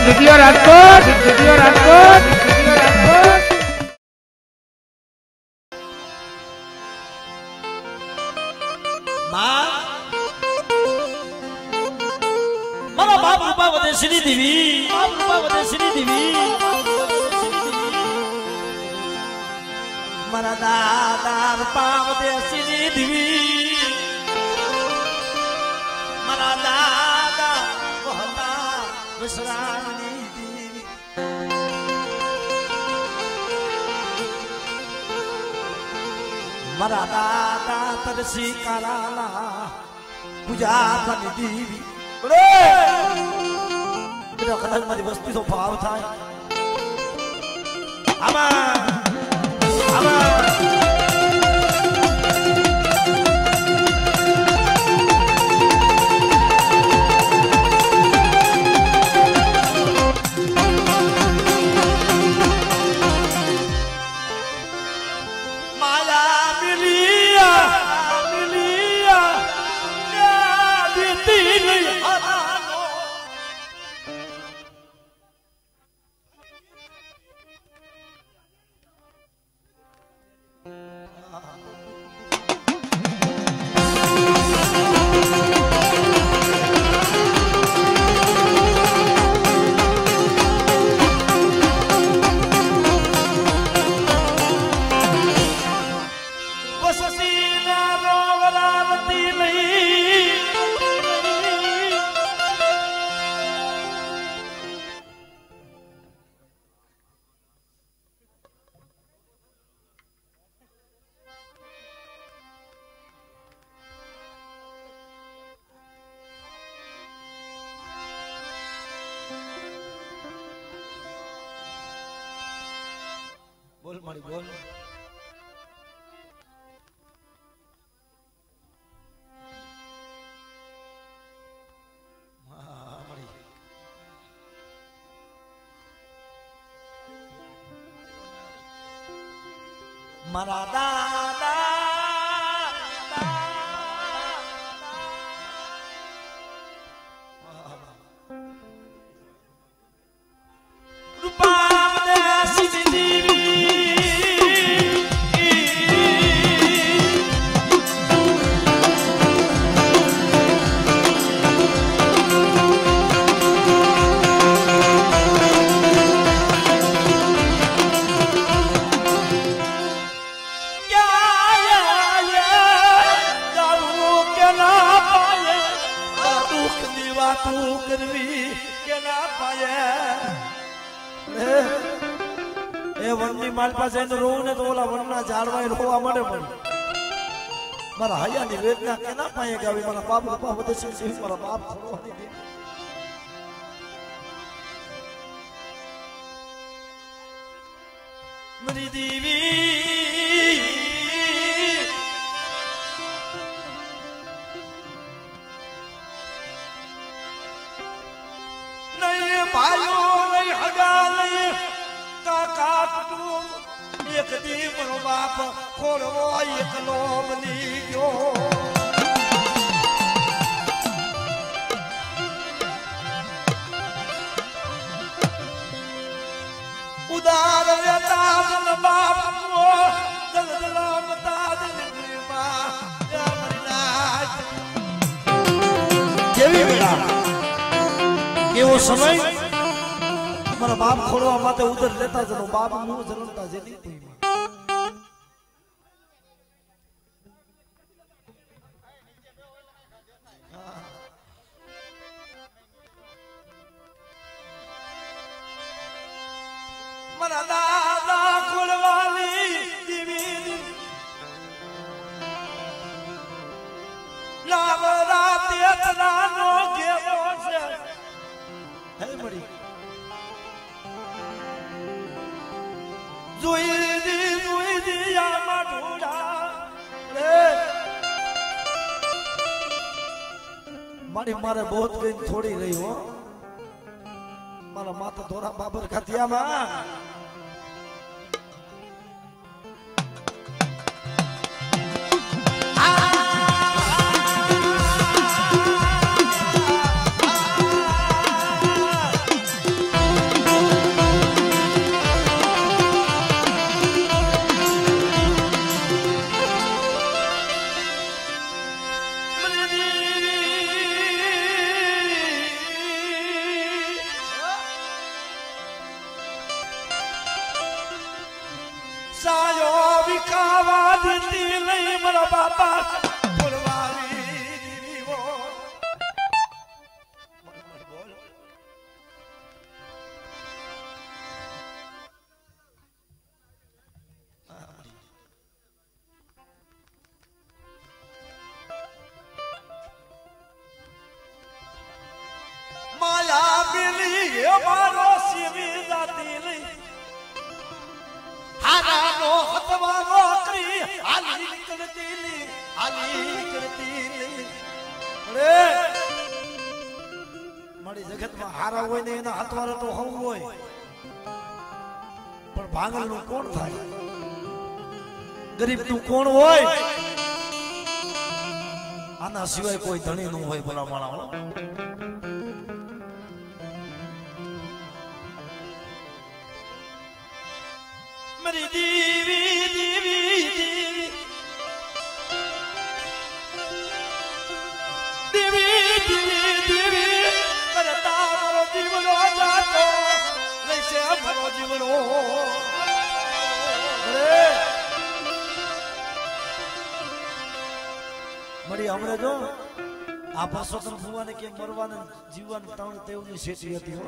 Video Rajkot video Rajkot video Rajkot मां मारा बाप रूपा वदे श्री देवी बाप रूपा वदे श्री देवी मारा दादा रूपा वदे श्री देवी मारा दादा वहता विश्रानी देवी मारा दादा तरसी कराला पूजा बनी देवी बोले मेरा कलर मारी वस्तु तो भाव था आमा आमा बोल मारी बोल मारा दादा तू करवी के ना पाए ए वननी माल पासे नो रो ने तो ओला वनना झाड़वा रोवा मडे पण मारा हया ની વેદના કે ના પાए કે આવી મારા બાપ રૂપા વધે છે મારા બાપ છોડવાની દે મરી દેવી भाइयों नहीं हगा नहीं काका कुटुंब एक दी मरो बाप खोड़वो एक लो बनी गयो उदार रहता जन बाप को जलजला मता दिल मां या मरिनाज केवी बेड़ा केवो समय मारा बाप खोड़वा माते उधर लेता जनो बाप मुंह जलता जेली थी मारा दादा खोड़वाली दीवी लाव रात इतना नो गेवो से है मरी जुई दी या मढूड़ा रे मारी मारे बहुत दिन थोड़ी रही हो मारा माता थोड़ा बाबर खतिया में સાયો વિખાવા દીધી લઈ મારા બાપા બોલવાવી દીવો બોલ માયા મિલી એ મારો સીવી જાતી લઈ હારાનો હતવાનો કરી હાલી કરતી લી અરે મારી જગતમાં હારા હોય ને એના હતવારો તો હોવું હોય પણ ભાંગલ નું કોણ થાય ગરીબ નું કોણ હોય આના સિવાય કોઈ ધણી નું હોય ભલા માણા મારી દીવી દીવી દીવી દીવી દીવી કરતા મારો જીવનો જાતો લઈશે મારો જીવનો મળી હમણે જો આ ભાષોતર ફુવાને કે મરવાને જીવવાનું ત્રણ તેવની શેઠી હતી હો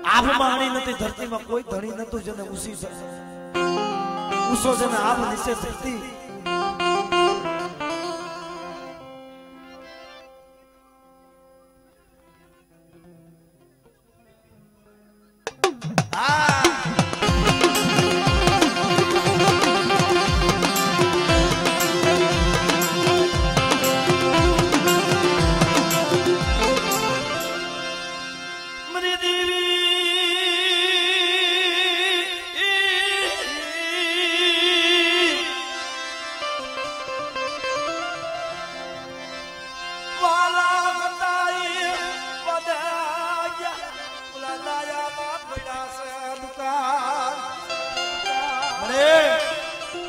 આભ માણી નથી ધરતીમાં કોઈ ધણી નતું જેને ઉસી ઉસો જેને આભ નીચે ધરતી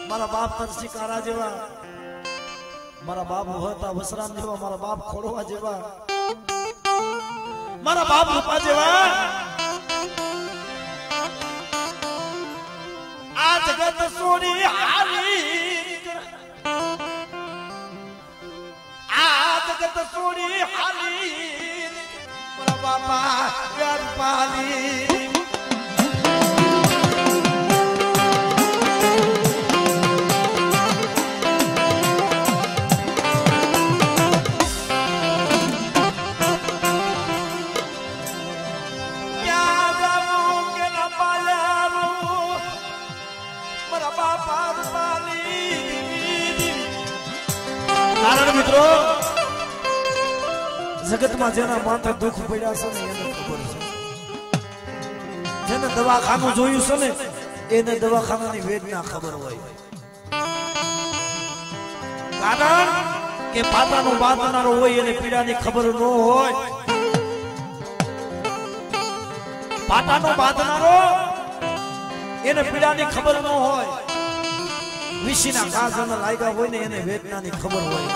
મારા બાપ તરસી કારા જેવા મારા બાપ હતા વસરામ જેવા મારા બાપ ખોડવા જેવા મારા બાપ રૂપા જેવા આ જગત સોની હાલી આ જગત સોની હાલી મારા બાપા યાર પાલી કારણ મિત્રો જગતમાં જેના માથે દુઃખ પડ્યા છે ને એને ખબર છે જેને દવાખાનું જોયું છે ને એને દવાખાનાની વેદના ખબર હોય કારણ કે પાતાનો બાંધનારો હોય એને પીડાની ખબર ન હોય પાટાનો બાંધનારો એને પીડાની ખબર ન હોય વિશીના કાજના લાગ્યા હોય ને એને વેદનાની ખબર હોય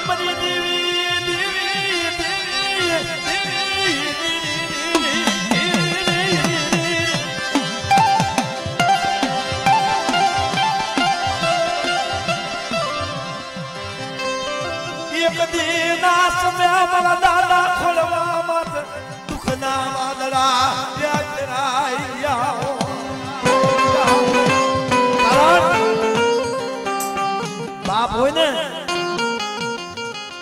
મરી દેવી દેવી દેવી એક દીના સમય મારા દાદા ખોલવા મત દુખના વાદળા બાપ હોય ને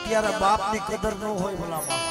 ત્યારે બાપ ની કદર ન હોય ભલા બાપ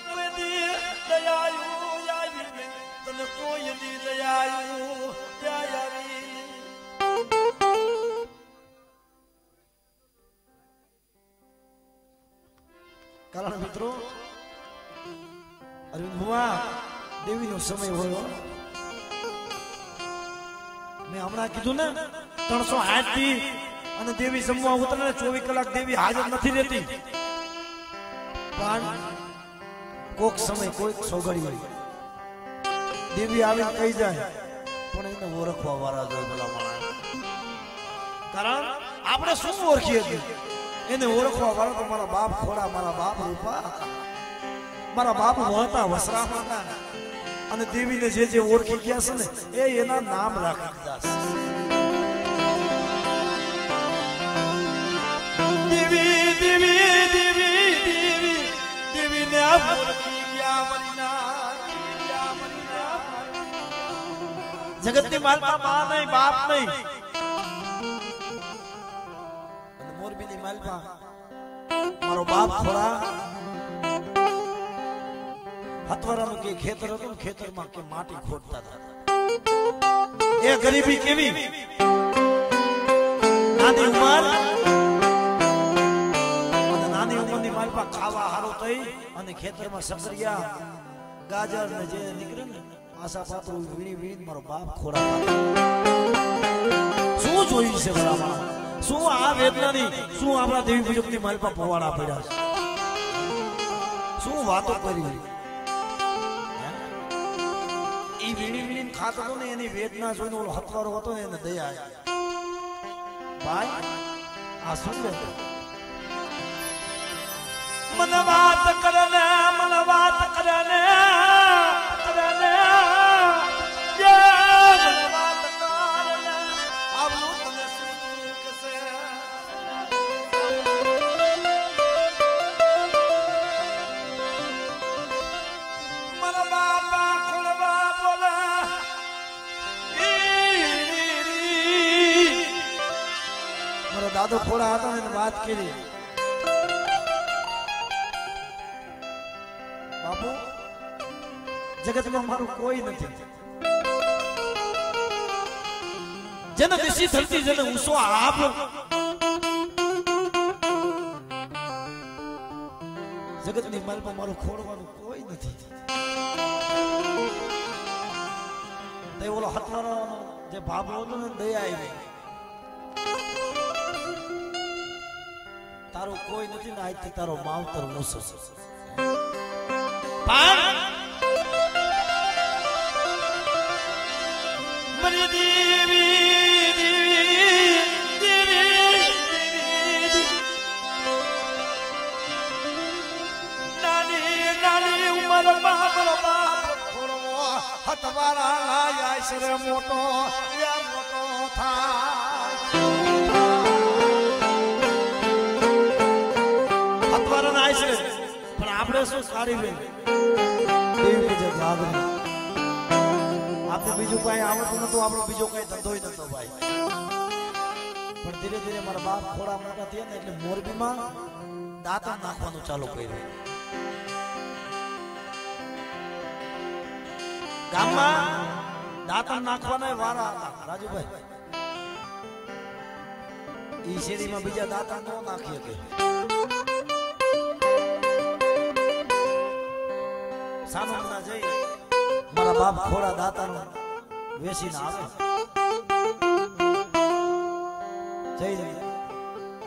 કોઈ દી દયાયું આવી નહીં તને કોઈ દી દયાયું દયાવી કારણ મિત્રો અરવિંદ ભુવા દેવીનો સમય હોય મેં હમણાં કીધું ને 308 થી અને દેવી જમવા ઉતરે 24 કલાક દેવી હાજર નથી રહેતી પણ કોક સમય કોઈક સોગડી હોય દેવી આવીને કહી જાય પણ એને ઓળખવા વાળા જોઈએ ભલા માણસ કારણ આપણે શું ઓળખીએ છીએ એને ઓળખવા વાળા તો મારા બાપ ખોડા મારા બાપ રૂપા મારા બાપ વહતા વસરામાં હતા અને દેવીને જે ઓળખી ગયા છે ને એ એના નામ રાખી દીધા છે દેવી દેવી દેવી દેવી દેવીને ઓળખી ગયા મરીના જગતની માલપા માં નહીં બાપ નહીં અને મોરબીની માલપા મારો બાપ ખોડા હતવારાનું કે ખેતર હતું ને ખેતરમાં કે માટી ખોદતા હતા એ ગરીબી કેવી નાની ઉંમર અને નાની ઉંમરની માલપા ખાવા હારો થઈ અને ખેતરમાં સકરિયા ગાજર ને જે નીકળે ને આશા પાત્રો વીણી વીણી મારો બાપ ખોડા શું જોયું છે બરાબર શું આ વેદનાની શું આપણા દેવી પૂજકની માલપા પવાડા પડ્યા છે શું વાતો કરી ઈ વીણી વીણી ખાતો હતો ને એની વેદના જોઈને ઓલો હતવારો હતો ને એને દયા આવી ભાઈ આ શું લે મન વાત કરે ને મન વાત કરે ને કરે ને મન વાત કરે ને આવું તને શું કસે મન બાપા ખોલવા બોલા મારો દાદો ખોડા હતા ને વાત કરી બાપુ જગતમાં મારું કોઈ નથી જેને દેશી ધરતી જેને ઊંચો આપ જગતની માલમાં મારું ખોડવાનું કોઈ નથી તે ઓલો હતવારાનો જે ભાભો હતો ને દયા આવી તારું કોઈ નથી ને આજથી તારો માવતર મૂસો મરી દેવી દેવી દેવી નાની નાની ઉમર બાપ ખોડવો હતવારા લાયા છે મોટો યા મોટો થાય હતવારા ના છે પણ આપણે શું સારી લે દેવી પૂજક જાગરણ આપણે બીજું કઈ આવડતું નતું આપણો બીજો કઈ ધંધો નતો ભાઈ પણ ધીરે ધીરે મારા બાપ ખોડા મોટા થયા ને એટલે મોરબીમાં દાંતા નાખવાનું ચાલુ કર્યું ગામમાં દાંતા નાખવાના વારા હતા રાજુભાઈ ઈ શેરીમાં બીજા દાંતા ન નાખી શકે સામના જઈ મારા બાપ ખોડા દાતાનો વેસીને આવે જઈ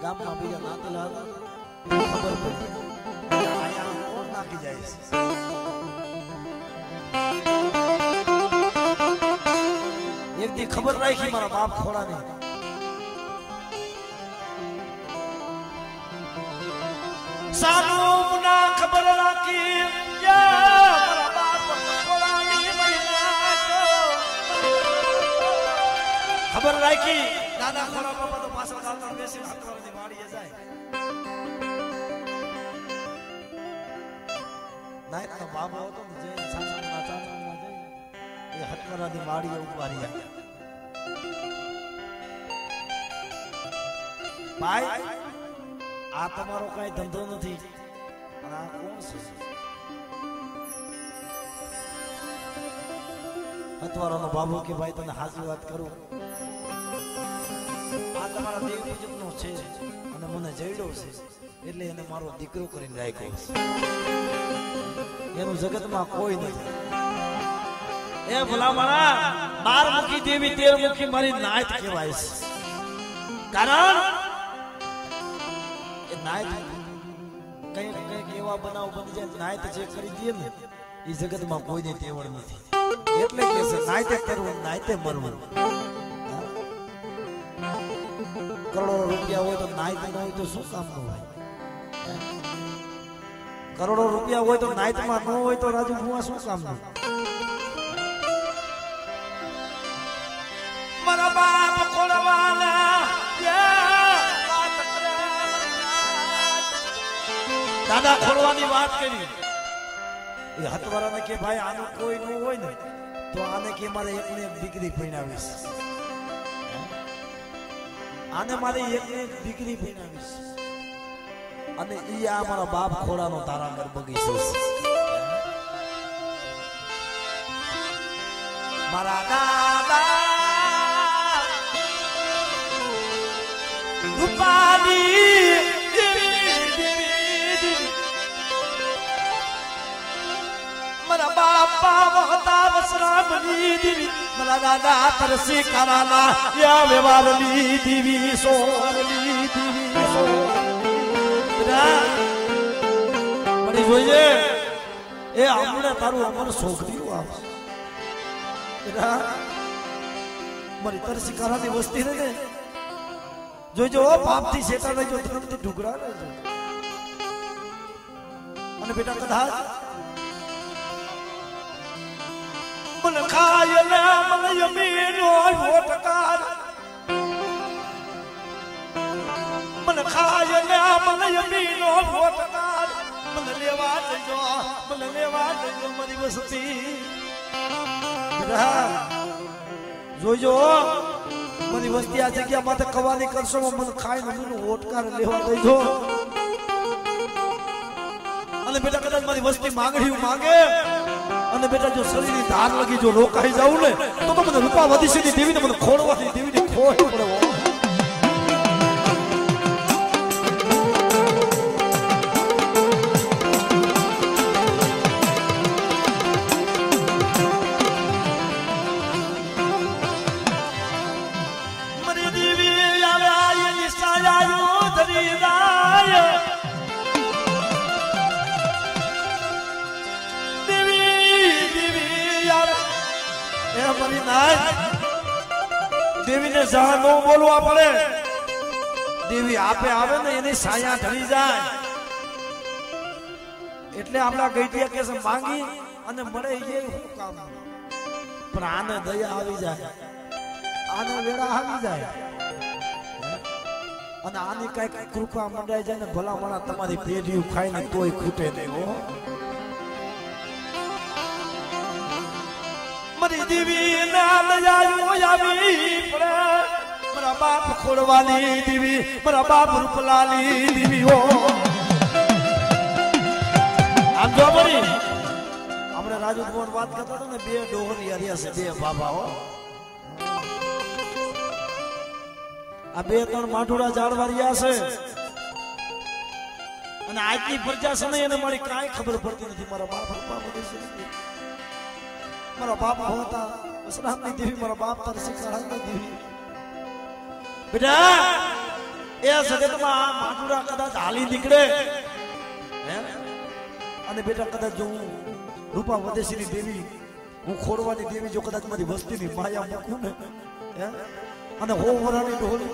ગામમાં બીજા નાતેલા હતા ખબર પડી અહીંયા કોણ નાખી જાય છે એક દી ખબર રાખી મારા બાપ ખોડાની સાનું ના ખબર રાખી ખબર રાખી દાદા ખોડા બાપા તો પાછળ ચાલતા બેસીને હતવારાની વાડીએ જાય નાયકનો બાબો હતો ને જે સાસણના ચાચણના જાય એ હતવારાની વાડીએ ઉભા રહ્યા ભાઈ આ તમારો કઈ ધંધો નથી અને આ કોણ છે હતવારાનો બાબુ કે ભાઈ તને હાજી વાત કરું, આ તમારા દેવ પૂજકનો છે અને મને જઈડો છે એટલે એને મારો દીકરો કરીને રાખ્યો છે, એનું જગતમાં કોઈ નથી. એ ભલામણા 12 મુખી દેવી 13 મુખી મારી નાયત કહેવાય છે. કારણ એ નાયત કઈક એવા બનાવ બની જાય, નાયત જે કરી દે ને એ જગતમાં કોઈને તેવડ નથી. એટલે કે છે નાયતે કરવું નાયતે મરવું. કરોડો રૂપિયા હોય તો નાયત ન હોય તો શું કામ ન હોય? કરોડો રૂપિયા હોય તો નાયતમાં ન હોય તો રાજુ ભુવા શું કામ ન? મારા બાપ ખોળવાના દાદા ખોળવાની વાત કરી. એ હતવારાને કે ભાઈ આનું કોઈ ન હોય ને તો આને કે મારે એકને એક દીકરી પરણાવીશ, આને મારે એકને એક દીકરી પરણાવીશ. અને ઈ આ મારા બાપ ખોળાનો તારાગર બગીચો છે. મારા દાદા રૂપાલી મારા બાપા વહતા વસરામની દેવી, મારા દાદા તરસી કરાના યા વેવારલી દેવી સોરલી દેવી સો. મને જોઈએ એ હમણાં તારું અમર છોકરીઓ આવશે. મારી તરસી કરાની વસ્તી ને જોઈજો પાપથી શેતા રહેજો, ધર્મથી ઢુકડા રહેજો. અને બેટા કદાચ મન ખાય ને મન યમીનો હોટકાર, મન ખાય ને મન યમીનો હોટકાર, મન લેવા જજો મારી વસ્તી. જોઈજો મારી વસ્તી આ જગ્યા માટે કવાની કરશો, મને ખાય ને મને હોટકાર લેવા દેજો. અને બેટા કદાચ મારી વસ્તી માંગણી માંગે અને બેટા જો શરીરની ધાર લગી જો રોકાઈ જાવ ને તો મને રૂપા વધી દેવીને મને ખોડવાની દેવીને ખોડ પડે. દેવીને જા નો બોલવા પડે, દેવી આપે આવે ને એની સાયા ઢળી જાય. એટલે આપણા ગઈટિયા કે માંગી અને મળે એ શું કામ? પણ આને દયા આવી જાય, આને વેળા આવી જાય અને આની કઈક કૃપા મંડાઈ જાય ને ભલા મણા તમારી પેઢી ખાઈ ને તોય ખૂટે નહીં. હો મારી દેવી ના દયા આવી પડે, મારા બાપ ખોડવાની દેવી, મારા બાપ રૂપલાલી દેવી. હો આમ જો મરી આપણે રાજુ ભવન વાત કરતો હતો ને, બે ડોહરી હરિયા છે, બે બાબા. હો આ 2-3 માઠુડા જાળવારિયા છે અને આજની પ્રજા છે ને એને મારી કાંઈ ખબર પડતી નથી. મારા બાપ રૂપા બધે છે, મારા બાપ હોતા વસરામની દેવી, મારા બાપ તરસી કરાની દેવી. બેટા એ જગતમાં માઠુડા કદાચ હાલી નીકળે અને બેટા કદાચ જો હું રૂપા વદેશીની દેવી, હું ખોડવાની દેવી જો કદાચ મારી વસ્તીની માયા મૂકું ને અને હો વરાની ઢોલી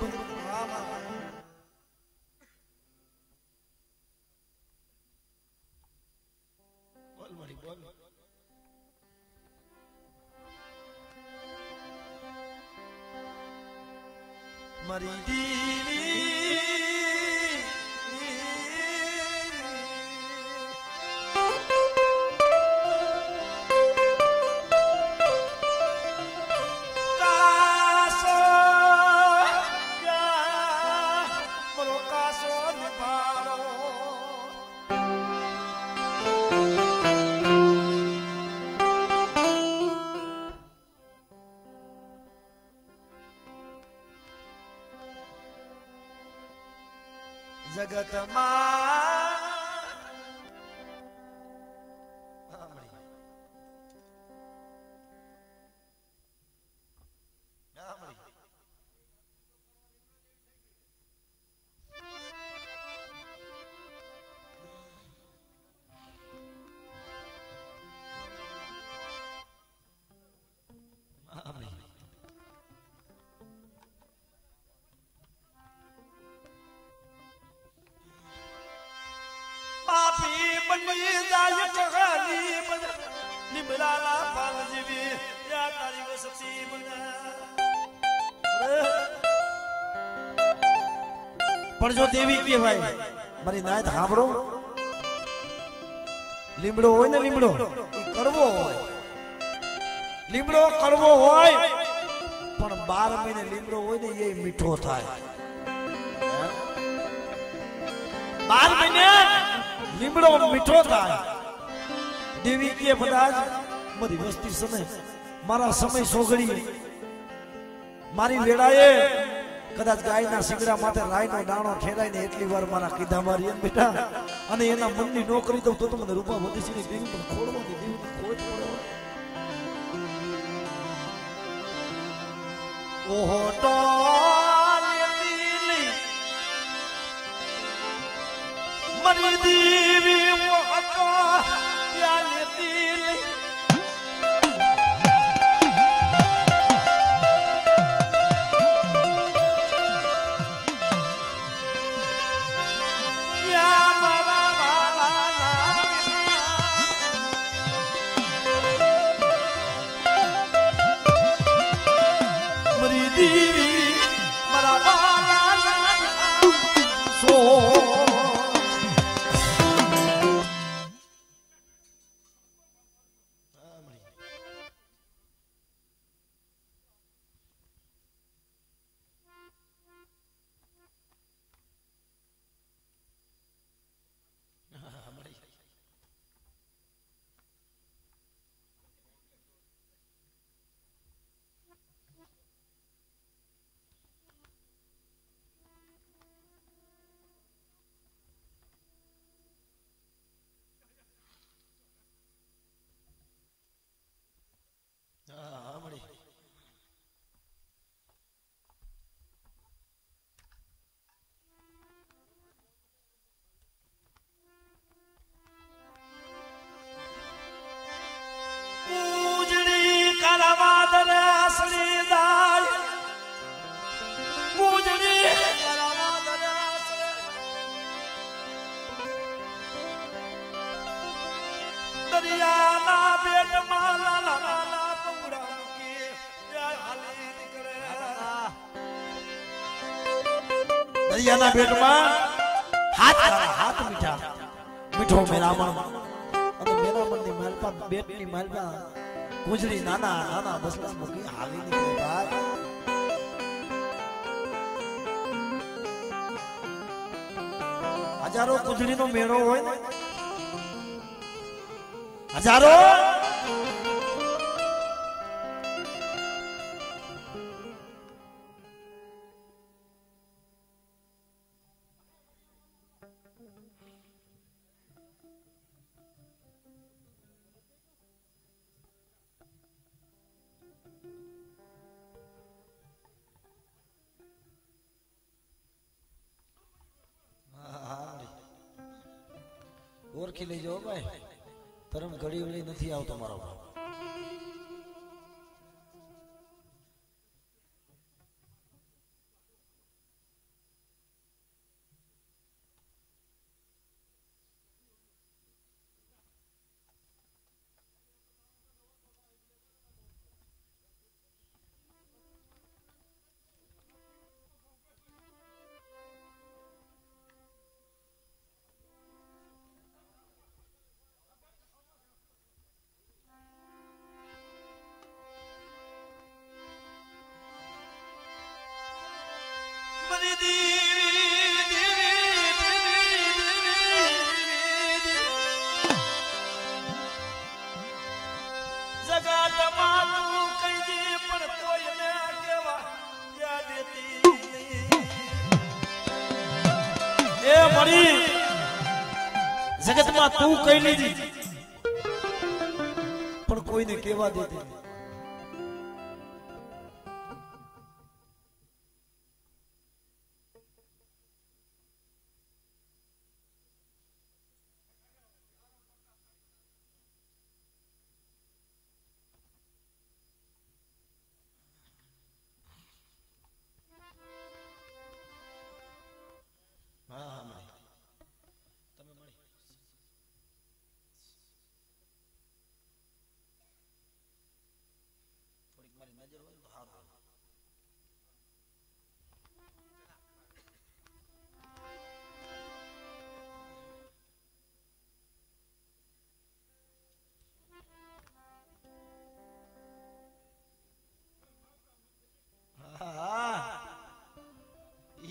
મારી દેવી જગતમાં બની જાય કહાની લીમડાના પાન જેવી યા તારી વસતી પણ જો દેવી કહેવાય મારી નાયત સાંભળો લીમડો હોય ને લીમડો એ કડવો હોય લીમડો કડવો હોય પણ 12 મહિને લીમડો હોય ને એ મીઠો થાય 12 મહિને લીમડો મીઠો થાય દેવી કે કદાચ મારી વસ્તી સમય મારા સમય સોગડી મારી વેળાએ કદાચ ગાયના સિંગડા માટે રાયનો દાણો ખેરાઈને એટલી વાર મારા કીધા મારી એમ બેટા અને એના મનની નોકરી દઉં તો મને રૂપા વધીસીની દેવી પણ ખોડવાની દેવીની ખોટ પડે ઓહો તો મરી દેવી મોહકા પ્યાલે દિલ યા મારા વાલા મરી દેવી મારા વાલા સો દરિયાના બેટમાં હાથ મીઠા મીઠો મેરામણ અને મેરામણની માલપા બેટની માલપા ગુજરી નાના નાના બસલા મૂકી હાલી નીકળે ભાઈ હજારો ગુજરીનો મેળો હોય ને હજારો ઓળખી લેજો ભાઈ તરમ ઘડી વળી નથી આવતો મારો ભાવ મારી જગતમાં તું કઈ લીધી પણ કોઈને કેવા દેતી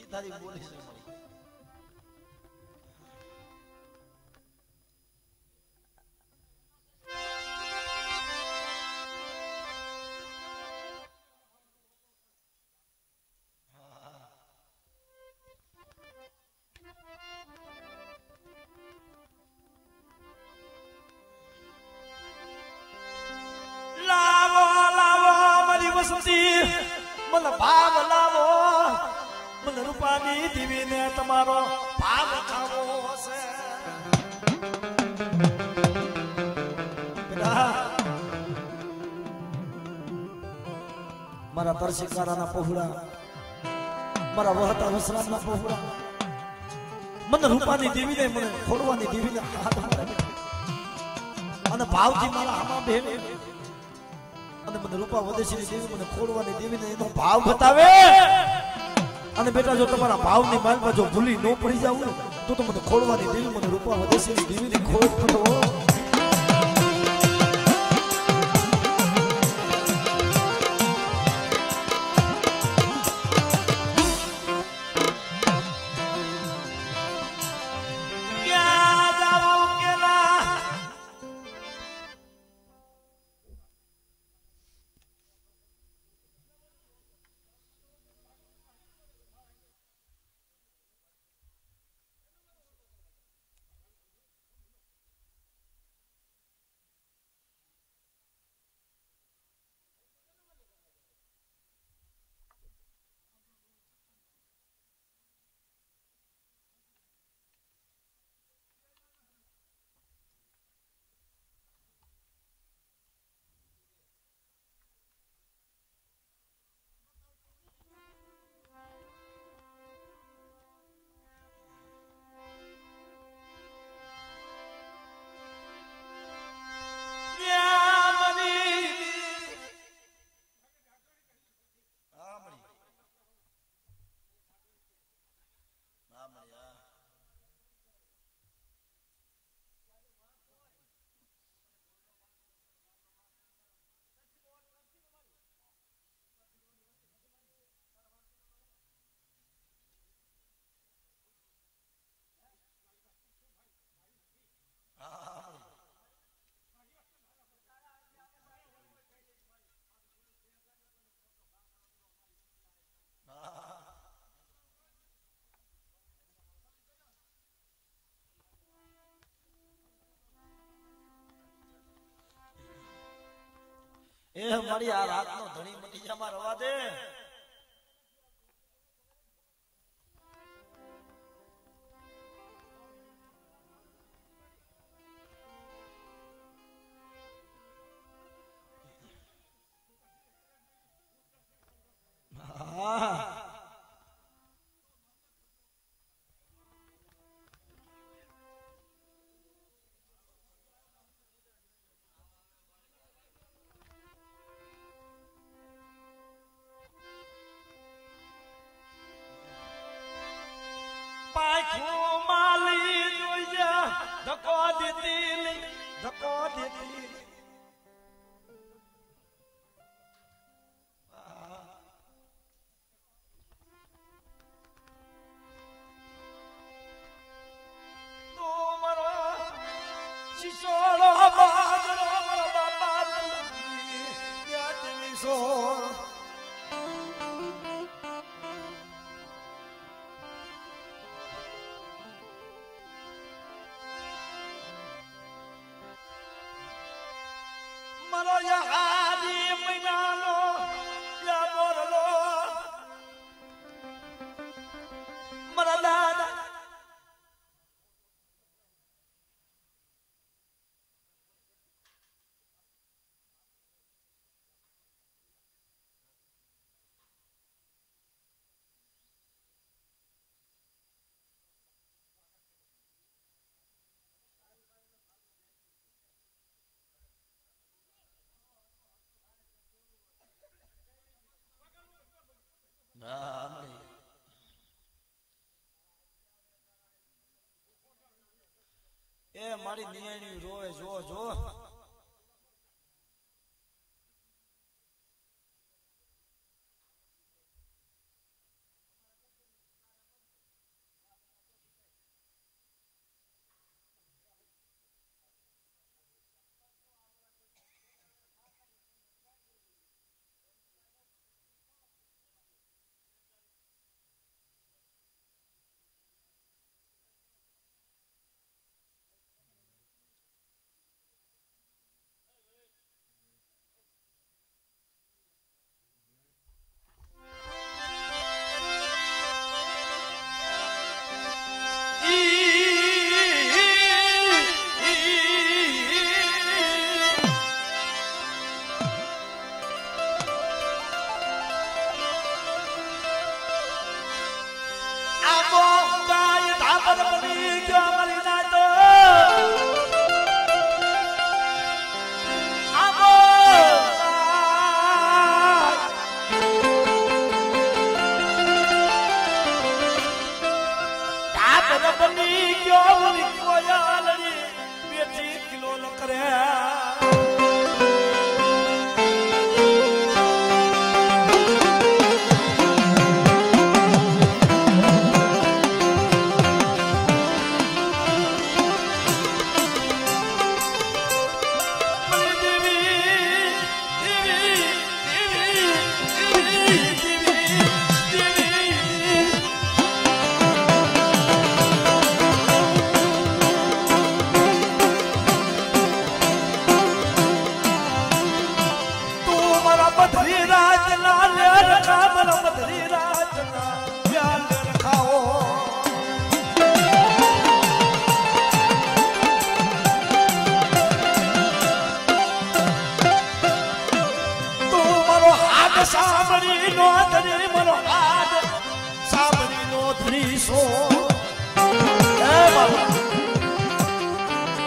તારી બોલી છે મળી લાવો લાવો મારી વસતી મને ભાવ લાવો મને રૂપાની દીવીને તમારો ભાવ ખાવો છે મારા તરસિકારાના પહોળા મારા વહતા વસરાના પહોળા મને રૂપાની દેવીને મને ખોડવાની દેવીને હાથ મારે અને ભાવજી મારા આમાં બેન અને મને રૂપા વદેશીની દેવી મને ખોડવાની દેવીને એનો ભાવ બતાવે અને બેટા જો તમારા ભાવની માલમાં જો ભૂલી ન પડી જાવ ને તો મને ખોડવાની દેવી મને રૂપા વદેશીની દેવીની ખોડ કરો એ મારી આ રાતનો ધણી મટીજામાં રવા દે પાખું માલી જોઈજે ધક્કો દેતી તો મારો શિશોડો બાજરો મારા બાપા યાદ સો યહાદી મહિનાનો યા મોરલો મારા દાદા એ મારી નિયાણી રોવે જો જો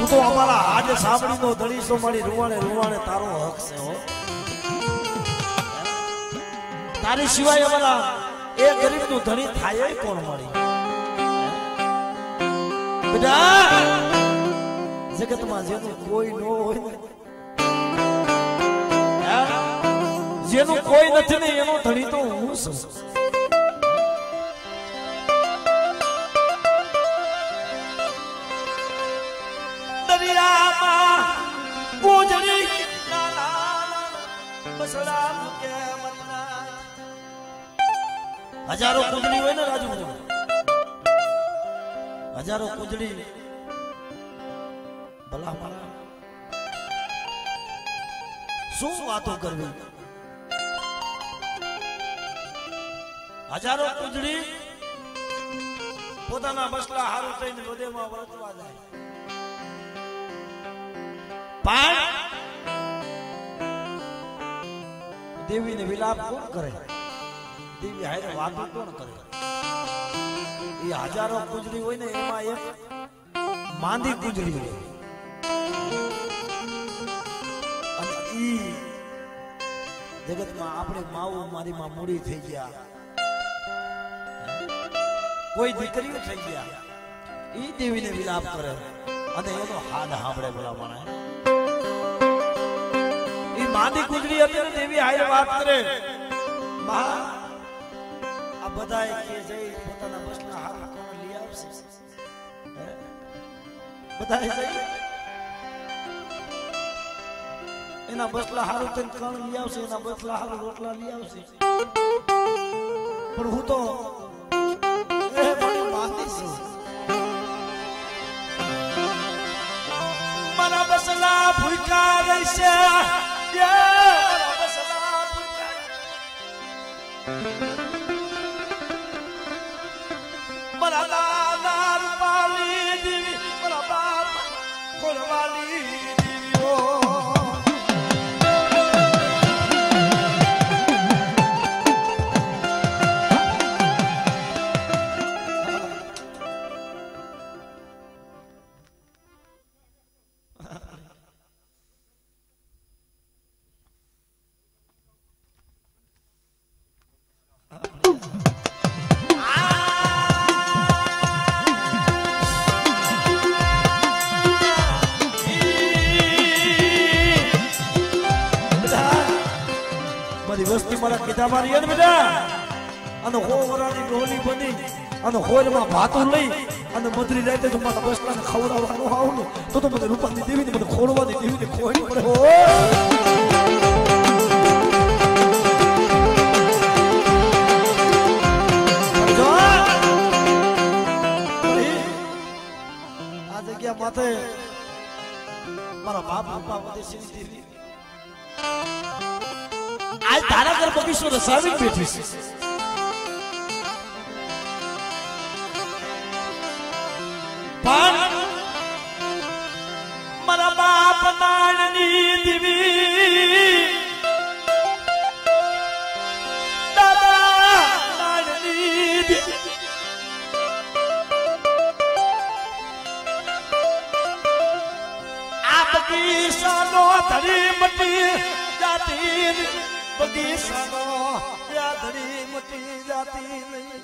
તો અમારા આજે સાંભળીનો ધણીસો મારી રૂવાણે રૂવાણે તારો હક છે હો તારી સિવાય અમારા એ ગરીબનું ધણી થાય કોણ મળી બેટા જગતમાં જેનું કોઈ ન હોય ને જેનું કોઈ નથી ને એનો ધણી તો હું છું દરિયામાં ગુજરી બસડા કે મરના હજારો કુજડી હોય ને રાજુ હજારો કુજડી ભલા ભલા શું વાતો કરવી હજારો કુજડી પોતાના બસલા હારું થઈને હૃદયમાં વર્તવા જાય પણ દેવીને વિલાપ કોણ કરે દેવી હારે વાતો કોણ કરે એ હજારો કુજડી હોય ને એમાં એક માંદી કુજડી હોય અને ઈ જગતમાં આપણે માવું મારી માં મૂડી થઈ ગયા કોઈ દીકરીઓ થઈ ગયા ઈ દેવીને વિલાપ કરે અને એનો હાથ સાંભળે બોલા માણે માંદી કુજડી હતી દેવી હારે વાત કરે માં આ બધાય કે જઈ પોતાના બસના હાથ કોણ લઈ આવશે બધાય જઈ એના બસલા હારું તને કણ લઈ આવશે એના બસલા હારું રોટલા લઈ આવશે પણ હું તો એ મને માંદી છું મારા બસલા ભૂખ્યા રહેશે મારા દાદા રૂપાલી દેવી મારા બાપ ખોલવાલી દેવીઓ વસ્તી મારા કીધા મારી યાદ બેટા અને હો વરાની ડોલી બની અને હોરમાં ભાતું લઈ અને મધરી રાતે જો મારા બસલાને ખવડાવવાનો આવું ને તો મને રૂપાની દેવીને મને ખોડવાની દેવીને ખોઈ પડે હો આ જગ્યા માથે મારા બાપ રૂપા વધી દેવી आज तारा कर बगीचो रसावी बैठी છે પણ મારા બાપ નાણની દેવી દાદા નાણની દેવી આ બગીચાનો ધરી મટી જાતી બગીચાનો યાદડી મટી જાતી નહીં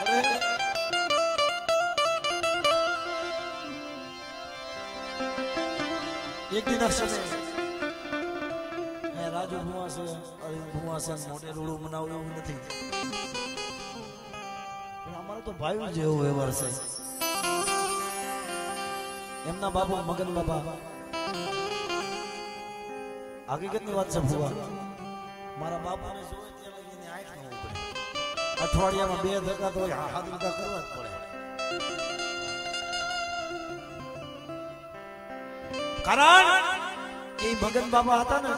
અરે એક દિન સમય રાજુ ભુવા છે અરવિંદ ભુવા છે મોટે રોડું બનાવું એવું નથી પણ અમારો તો ભાઈ જેવો વ્યવહાર છે એમના બાપુ મગન બાબા હકીકતની વાત છે ભુવા મારા બાપાને જોવે ત્યાં લગીને આંખ ન ઉભરે અઠવાડિયામાં 2 ધક્કા તો હાથ ધક્કા કરવા જ પડે કારણ કે મગન બાબા હતા ને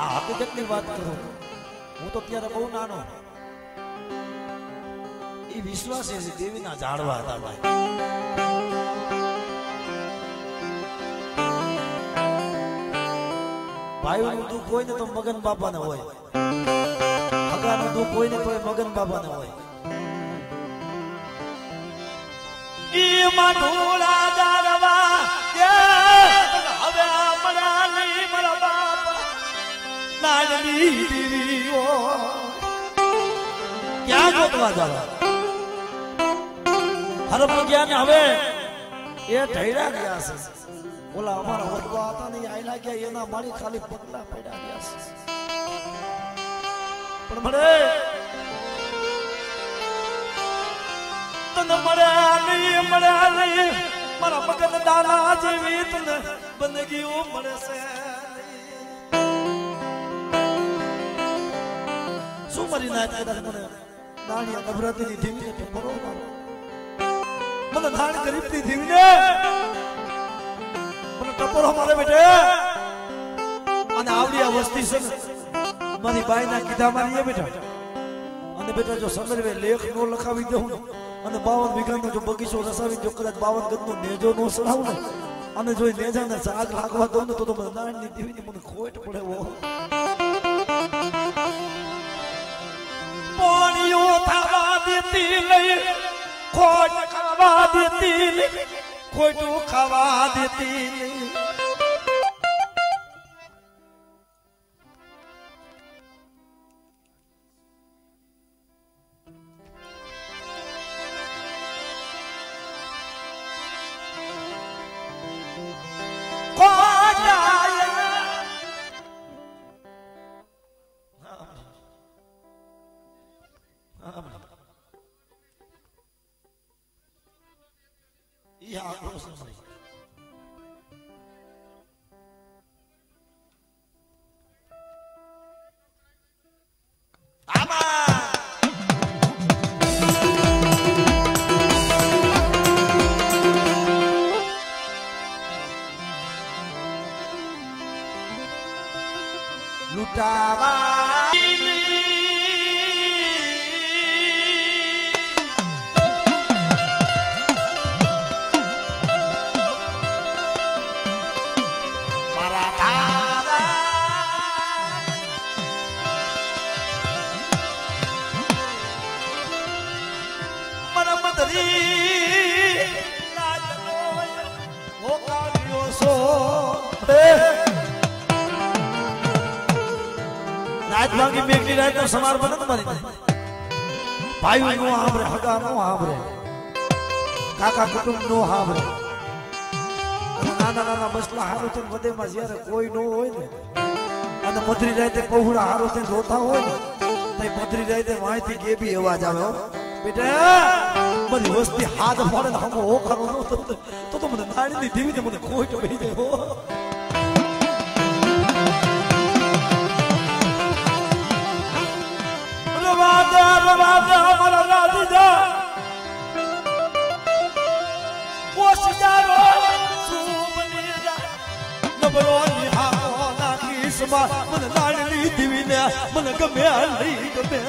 આ હકીકતની વાત કરું હું તો ત્યારે બહુ નાનો એ વિશ્વાસી છે દેવીના ઝાડવા હતા ભાઈ ભાઈનું દુઃખ હોય ને તો મગન બાપાને હોય હગાનું દુઃખ હોય ને તો મગન બાપાને હોય ઈ માઠોળા ડારવા હવે આપણા નહીં મારા બાપ નાડની દીવીઓ ક્યાં ગોતવા જવા હરપ ગયા ને હવે એ ઢૈરા ગયા છે ઓલા અમારા વડવા હતા ને આયલા ગયા એના મારી ખાલી પગલા પડ્યા ગયા છે પણ મળે તને મળ્યા નહીં મારા મગન દાના જેવી તને બંદગીઓ મળે છે શું મારી નાચ કદાચ મને નાણિયા નવરાત્રીની ધીમીને ટપરો મારો મને ધાન ગરીબની ધીમીને ટપરો મારે બેટે અને આવડી આ વસ્તી છે મારી બાઈના કીધા મારી બેટા અને બેટા જો સંદર્ભે લેખ નો લખાવી દઉં અને 52 વીઘાનો જો બગીચો રસાવી જો કદાચ 52 ગજનો નેજો નો સડાવું ને અને જો નેજાને આગ લાગવા દઉં ને તો મને નાણની દેવીની મને ખોટ પડે વો પાણીઓ થવા દેતી લઈ ખોટ ખાવા દેતી લઈ ખોટું ખાવા દેતી નહીં મદરી લાજનો હોકાર્યો સો રાત ભાગી મેઘની રાત નો સમાર બનત મારી ભાઈ નો હાંભરે હગા નો હાંભરે કાકા કુટુંબ નો હાંભરે નાના નાના બસલા હારો થઈને વધેમાં જ્યારે કોઈ નો હોય ને અને મધરી રાતે પહોળા હારો થઈને રોતા હોય ને તો મધરી રાતે વાંયથી ગેબી અવાજ આવે હો બેટા બધી વસ્તી હાથ ફાડે ને હમો હો કરો તો મને નાડીની ધીમી મને ખોટ બેહી જાય હો રવાદે અમારા રાજીદા કોશિદારો નબળો નિહાળો નાખી સમા મને લાડલી દીવીને મને ગમે નહીં ગમે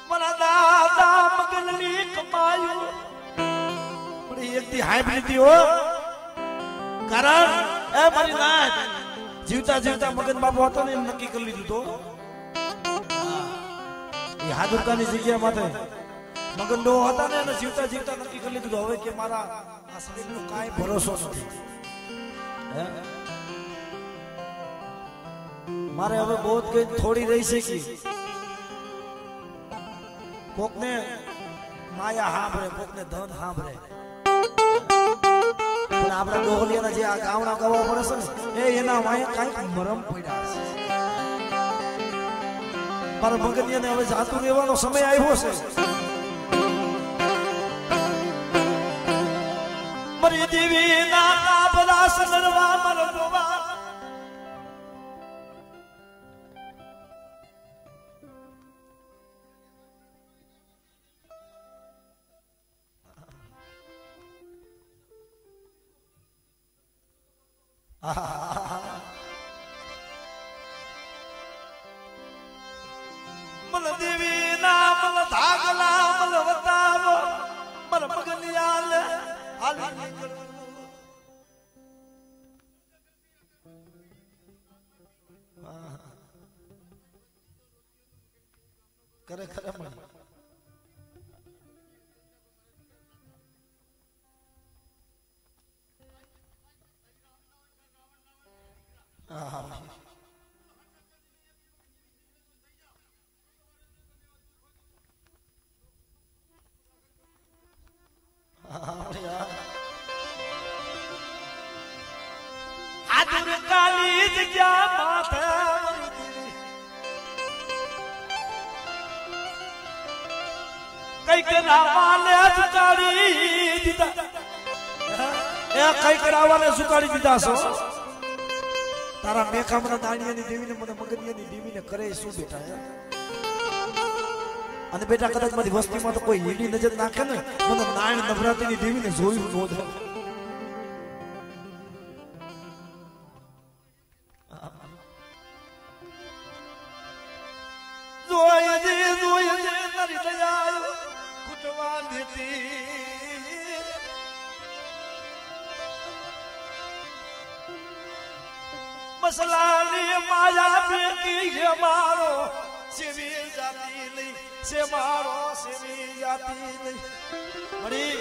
મારા દાદા મગનની કમાયું પણ એકથી હાઈબ્રિડ હો કારણ એ મારી નાત જીવતા જીવતા મગન બાપુ હતો ને એમ નક્કી કરી લીધું તો એ હાદુરકાની જગ્યા માથે મગન ડો હતા ને એને જીવતા જીવતા નક્કી કરી લીધું હવે કે મારા આ શરીરનો કાંઈ ભરોસો નથી મારે હવે બહુ કઈ થોડી રહી છે કે કોકને માયા હાંભળે કોકને ધન હાંભળે પણ આપણા ડોહલિયાના જે આ ગાવડા ગવા પડે છે ને એ એના માયા કાંઈક મરમ પડ્યા છે મારા ભગતિયાને હવે જાતું રહેવાનો સમય આવ્યો છે મારી દેવી ના બધા સનરવા મારો ડોબા મલ દેવી ના મલ ધાગલા મલ વતાવ મલ મગનિયાલ હાલી નીકળું કરે ખરે મને આદુર કાલી જગ્યા માથે કઈ કરાવાને સુકાડી દીધા એ કઈ કરાવાને સુકાડી દીધા છો તારા મેખામના દાણિયાની દેવીને મને મગનિયાની દેવીને કરે શું બેટા અને બેટા કદાચ મારી વસ્તીમાં તો કોઈ હીડી નજર નાખે ને મને નાયણ નવરાત્રીની દેવીને જોયું નો દે જોઈ તારી દયા કુટવા દેતી મસલાની માયા બેકી હે મારો સેવી જાતી નહીં સે મારો સેવી જાતી નહીં મળી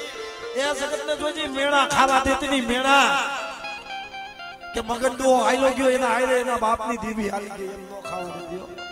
એ જગતને જોજી મેણા ખાવા દેતી નહીં મેણા કે મગનડો આયલો ગયો એના આયરે એના બાપની દેવી હાલી ગઈ એમ નો ખાવા દેજો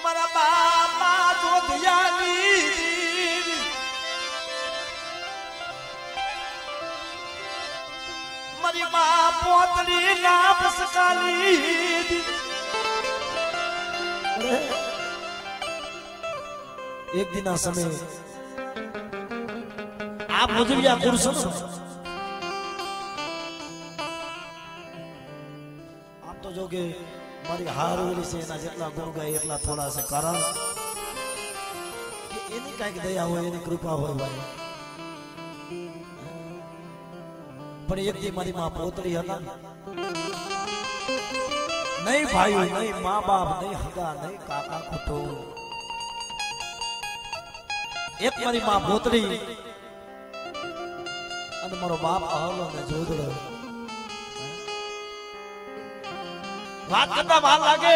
મારા બાપા જોધિયાની મારી મા પોતરી ના બસકાલી એક દિના સમય આપ મુજરિયા કુરસો આમ તો જો કે મારી હાર ઓલી છે એના જેટલા ગુણ ગાય એટલા થોડા છે કારણ કે એની કઈક દયા હોય એની કૃપા હોય ભાઈ પણ એક દી મારી માં પોતરી હતા નહીં ભાઈઓ નહીં મા બાપ નહીં હગા નહીં કાકા કુટો એક મારી માં પોતરી અને મારો બાપ આહલો ને જોદડો વાત કરતા વાર લાગે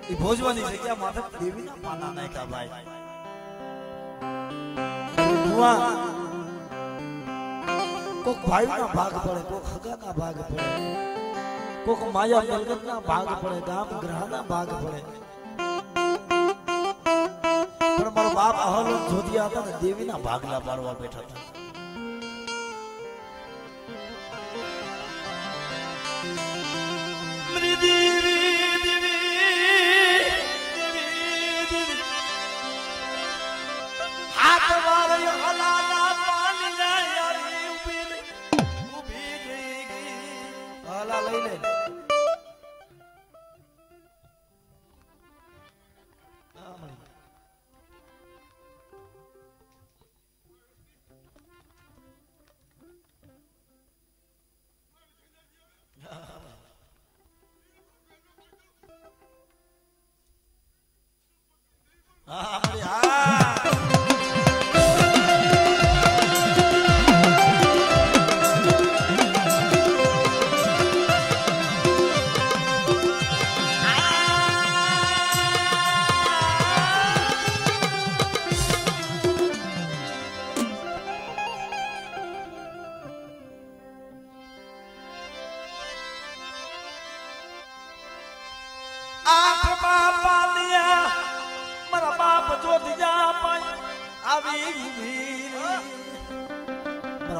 એ ભોજવાની જગ્યા માથે દેવીના પાના નાખ્યા ભાઈ કોક ભાઈના ભાગ પડે કોક હગાના ભાગ પડે કોક માયા મલગતના ભાગ પડે ગામ ગ્રહના ભાગ પડે પણ મારો બાપ અહલો જોધિયા હતા ને દેવીના ભાગલા પાડવા બેઠા હતા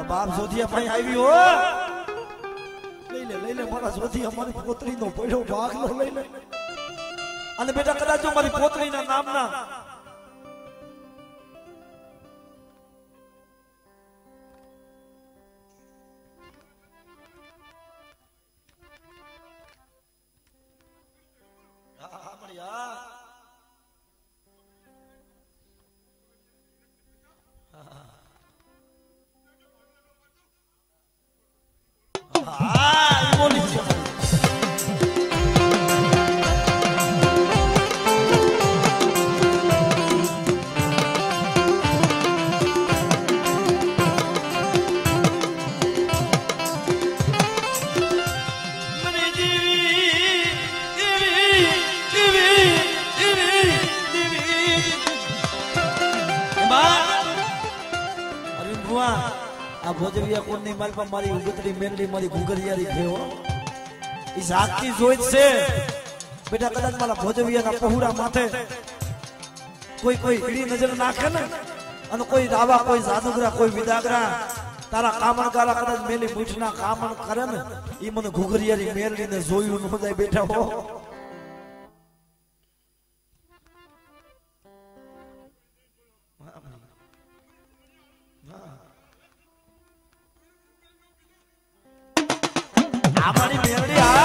બાપ જોધિયા ભાઈ આવી હો લઈ લે મારા જોધિયા મારી પોતરી નો પડ્યો ભાગ નો લઈ લે અને બેટા કદાચ જો મારી પોતરી ના નામના આ ભોજવિયા કોણની માલમાં મારી ઉગતડી મેલડી મારી ઘુઘરિયારી થયો ઈ જાગતી જોઈ છે બેટા કદાચ મારા ભોજવિયાના પहुડા માથે કોઈ ઈડી નજર નાખે ને અને કોઈ રાવા કોઈ જાદુગરા કોઈ વિદાગરા તારા કામણગારા કદાચ મેલી મૂઠના કામણ કરે ને ઈ મને ઘુઘરિયારી મેલડીને જોયું ન જાય બેઠા હો અમારી મેલડી આ